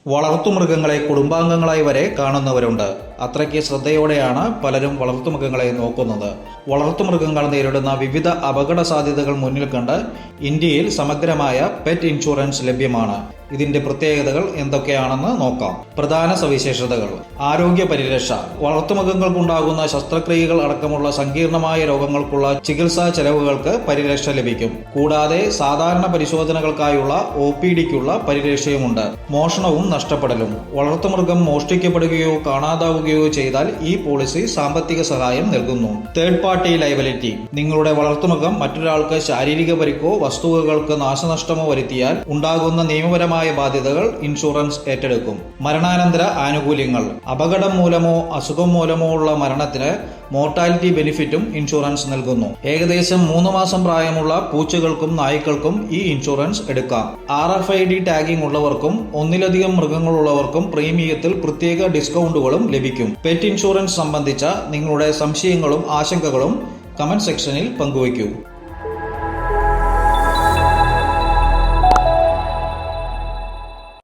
വളർത്തുമൃഗങ്ങളെ കുടുംബാംഗങ്ങളായി വരെ കാണുന്നവരുണ്ട്. അത്രയ്ക്ക് ശ്രദ്ധയോടെയാണ് പലരും വളർത്തുമൃഗങ്ങളെ നോക്കുന്നത്. വളർത്തുമൃഗങ്ങൾ നേരിടുന്ന വിവിധ അപകട സാധ്യതകൾ മുന്നിൽ കണ്ട് ഇന്ത്യയിൽ സമഗ്രമായ പെറ്റ് ഇൻഷുറൻസ് ലഭ്യമാണ്. ഇതിന്റെ പ്രത്യേകതകൾ എന്തൊക്കെയാണെന്ന് നോക്കാം. പ്രധാന സവിശേഷതകൾ: ആരോഗ്യ പരിരക്ഷ. വളർത്തുമൃഗങ്ങൾക്കുണ്ടാകുന്ന ശസ്ത്രക്രിയകൾ അടക്കമുള്ള സങ്കീർണമായ രോഗങ്ങൾക്കുള്ള ചികിത്സാ ചെലവുകൾക്ക് പരിരക്ഷ ലഭിക്കും. കൂടാതെ സാധാരണ പരിശോധനകൾക്കായുള്ള OPDക്കുള്ള പരിരക്ഷയുമുണ്ട്. മോഷണവും നഷ്ടപ്പെടലും. വളർത്തുമൃഗം മോഷ്ടിക്കപ്പെടുകയോ കാണാതാവുകയോ ചെയ്താൽ ഈ പോളിസി സാമ്പത്തിക സഹായം നൽകുന്നു. Third party liability. നിങ്ങളുടെ വളർത്തുമൃഗം മറ്റൊരാൾക്ക് ശാരീരിക പരിക്കോ വസ്തുവകകൾക്ക് നാശനഷ്ടമോ വരുത്തിയാൽ ഉണ്ടാകുന്ന നിയമപരമായ ബാധ്യതകൾ ഇൻഷുറൻസ് ഏറ്റെടുക്കും. മരണാനന്തര ആനുകൂല്യങ്ങൾ. അപകടം മൂലമോ അസുഖം മൂലമോ ഉള്ള മരണത്തിന് മോർട്ടാലിറ്റി ബെനിഫിറ്റും ഇൻഷുറൻസ് നൽകുന്നു. ഏകദേശം 3 മാസം പ്രായമുള്ള പൂച്ചകൾക്കും നായ്ക്കൾക്കും ഈ ഇൻഷുറൻസ് എടുക്കാം. RFID ടാഗിംഗ് ഉള്ളവർക്കും ഒന്നിലധികം മൃഗങ്ങളുള്ളവർക്കും പ്രീമിയത്തിൽ പ്രത്യേക ഡിസ്കൗണ്ടുകളും ലഭിക്കും. പെറ്റ് ഇൻഷുറൻസ് സംബന്ധിച്ച നിങ്ങളുടെ സംശയങ്ങളും ആശങ്കകളും കമന്റ് സെക്ഷനിൽ പങ്കുവയ്ക്കൂ.